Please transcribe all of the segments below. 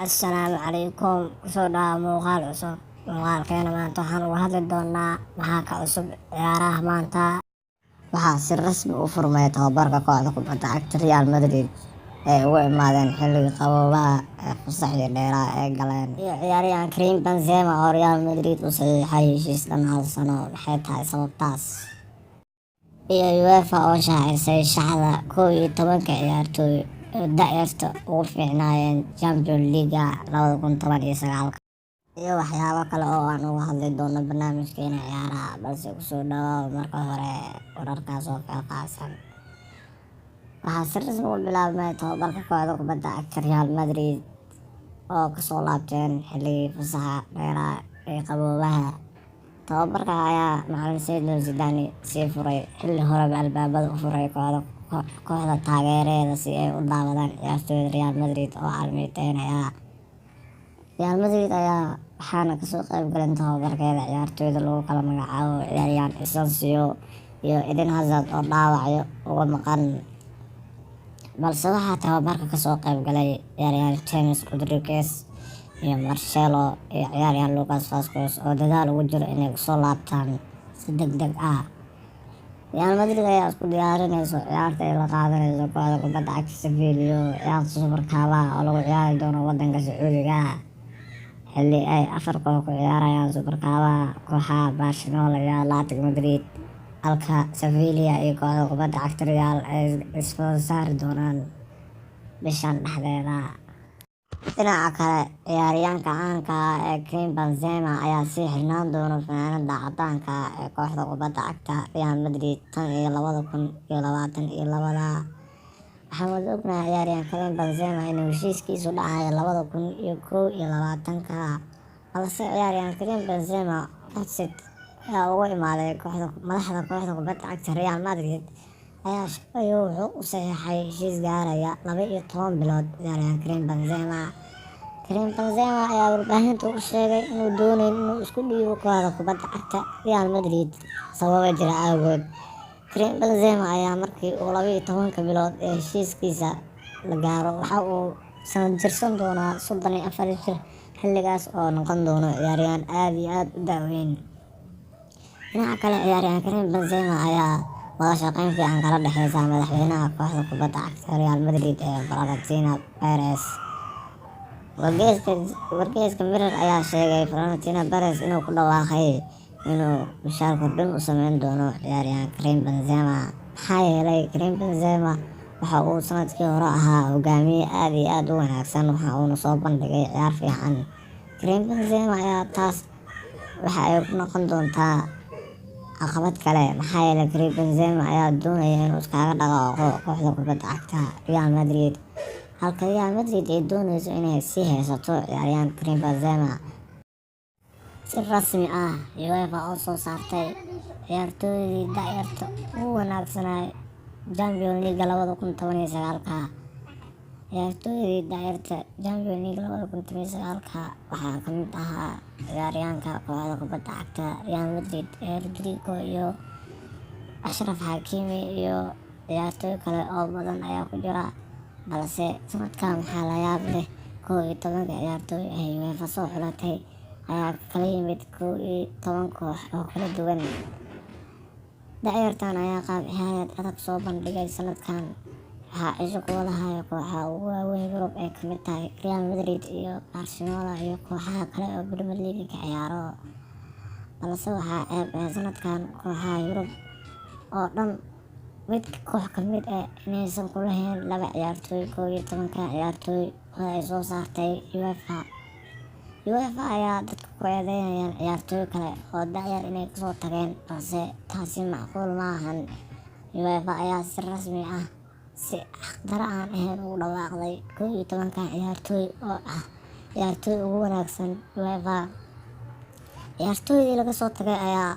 Asalaamu calaykum, kusoo dhawaada muuqaal cusub. Muuqaalkeena maanta waxaan uga hadli doonaa maxaa ka cusub ciyaaraha maanta. Waxaa si rasmi u furmay tababarka kooxda kubadda cagta Real Madrid ee ugu imaadeen xilligii qaboobaha ee fasaxii dheeraa ee galeen, iyo ciyaaryahan Karim Benzema oo Real Madrid u saxiixay heshiis dhan hal sano. Maxay tahay sababtaas? Iyo UEFA oo shaacisay shaxda 11 ciyaartooy oo da'yarta ugu fiicnaayeen Champions League 2019, iyo waxyaabo kale oo aan uga hadli doono barnaamijkeena ciyaaraha. Balse kusoo dhawaada marka hore wararkaas oo faahfaahsan. Waxaa si rasmi u bilaabmay tababarka kooxda kubadda cagta Real Madrid oo kasoo laabteen xilligii fasaxa dheeraa ee qaboobaha. Tababarka ayaa macallin Zinedine Zidane sii furay xilli horeba albaabada u furay kooxda taageerayaasha si ay u daawadaan ciyaartooyda Real Madrid oo caalamiyeynaya. Real Madrid ayaa waxaana kasoo qayb galeen tababarkeeda ciyaartooyda lagu kala magacaabo ciyaaryahan Asensio iyo Eden Hazard oo dhaawacyo uga maqan, balse waxaa tababarka kasoo qayb galay ciyaaryahan James Rodriguez iyo Marcelo iyo ciyaaryahan Lucas Vazquez oo dadaal ugu jira inay kusoo laabtaan si degdeg ah. Real Madrid ayaa isku diyaarinaysa ciyaarta ay la qaadanayso kooxda kubadda cagta Sevilla ciyaarta Super Cup oo lagu ciyaari doono wadanka Sacuudiga, xilli ay 4 koox ku ciyaarayaan Super Cup kooxaha Barcelona iyo Atletico Madrid, halka Sevilla iyo kooxda kubadda cagta Real ay isfaham saari doonaan bishan dhexdeeda. Dhinaca kale, ciyaaryahanka caanka ah ee Karim Benzema ayaa sii xirnaan doona fanaanada caddaanka ah ee kooxda kubadda cagta Real Madrid tan iyo 2022. Waxaan wada ognahay ciyaaryahan Karim Benzema inuu heshiiskiisu dhacayo 2021, balse ciyaaryahan Karim Benzema codsi ayaa uga imaaday madaxda kooxda kubadda cagta Real Madrid ayaa sheegay wuxuu u saxiixay heshiis gaaraya 12 bilood. Ciyaaryahan Karim Benzema ayaa warbaahinta u sheegay inuu doonayn inuu isku dhiibo kooxda kubadda cagta Real Madrid sababo jira awgood. Karim Benzema ayaa markii uu 12 bilood ee heshiiskiisa la gaaro waxa uu sanad jirsan doonaa 34 jir, xilligaas oo noqon doona ciyaaryahan aad iyo aad u da'weyn. Dhinaca kale, ciyaaryahan Karim Benzema ayaa wada shaqayn fiican kala dhexeysa madaxweynaha kooxda kubadda cagta Real Madrid ee Florentino Perez. Wargeyska Mirror ayaa sheegay Florentino Perez inuu ku dhawaaqay inuu mushaar kordhin u sameyn doono ciyaaryahan Karim Benzema, maxaa yeelay Karim Benzema waxa uu sanadkii hore ahaa hogaamiye aad iyo aad u wanaagsan, waxa uuna soo bandhigay ciyaar fiican. Karim Benzema ayaa taas waxa ay ku noqon doontaa caqabad kale, maxaa yeelay Karim Benzema ayaa doonaya inuu iskaga dhaqaaqo kooxda kubadda cagta Real Madrid, halka Real Madrid ay doonayso inay sii haysato ciyaaryahan Karim Benzema. Si rasmi ah, UEFA oo soo saartay ciyaartooydii da'yarta ugu wanaagsanaa Champions League 2019. Ciyaartooydii da'yarta Champions League 2019 waxaa ka mid ahaa ciyaaryahanka kooxda kubadda cagta Real Madrid ee Rodrigo iyo Achraf Hakimi iyo ciyaartooy kale oo badan ayaa ku jira, balse sanadkan waxaa la yaab leh 11 ciyaartooy ah UEFA soo xulatay ayaa kala yimid 11 koox oo kala duwan. Da'yartan ayaa qaab ciyaareed adag soo bandhigay sanadkan, waxaa isha ku wada haya kooxaha ugu waaweyn Yurub ay ka mid tahay Real Madrid iyo Barcelona iyo kooxaha kale oo Premier League ka ciyaaro, balse waxaa ceeb ah sanadkan kooxaha Yurub oo dhan mid koox ka mid ah inaysan ku lahayn 2 ciyaartooy 11 ciyaartooy oo ay soo saartay UEFA. UEFA ayaa dadka ku eedeynayaan ciyaartooy kale oo da'yar inay kasoo tageen, balse taasi macquul ma ahan. UEFA ayaa si rasmi ah si xaqdaro aan ahayn ugu dhawaaqday 11 ciyaartooy oo ah ciyaartooy ugu wanaagsan UEFA. Ciyaartooydii laga soo tagay ayaa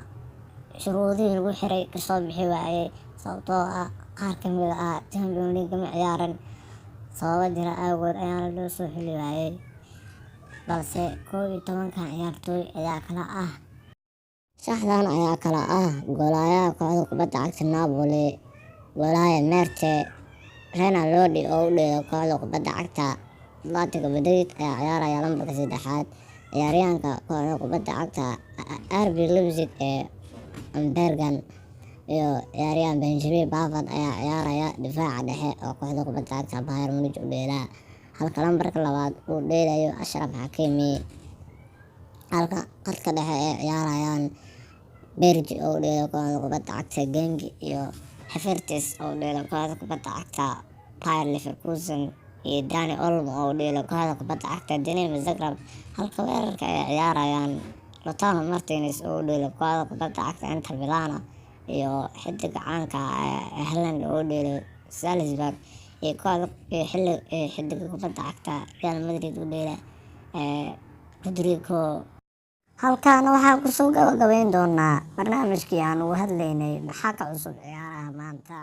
shuruudihii lagu xiray kasoo bixi waayay, sababtoo ah qaar ka mid ah Champions League ma ciyaarin sababo jira awgood ayaana loo soo xuli waayay. Balse 11 ciyaartooy ayaa kala ah shaxdan ayaa kala ah goolahayaha kooxda kubadda cagta Napoli, goolhaye Mertens, Renan Lodi oo u dheela kooxda kubadda cagta Atletico Madrid ayaa ciyaaraya lambarka 3. Ciyaaryahanka kooxda kubadda cagta RB Leipzig ee Bergamo iyo ciyaaryahan Benjamin Pavard ayaa ciyaaraya difaaca dhexe oo kooxda kubadda cagta Bayern Munich u dheela, halka lambarka 2 uu dheelayo Achraf Hakimi. Halka khadka dhexe ay ciyaarayaan Berge oo u dheela kooxda kubadda cagta Genk iyo Havertz oo u dheela kooxda kubadda cagta Bayer Leverkusen iyo Dani Olmo oo u dheela kooxda kubadda cagta Dinamo Zagreb. Halka weerarka ay ciyaarayaan Lautaro Martinez oo u dheela kooxda kubadda cagta Inter Milan iyo xiddiga caanka ah Haaland oo u dheela Salzburg iyo xiddiga kubadda cagta Real Madrid u dheela Rodrigo. Halkan waxaan kusoo gabagabeyn doonaa barnaamijkii aan uga hadlaynay maxaa ka cusub ciyaaraha maanta.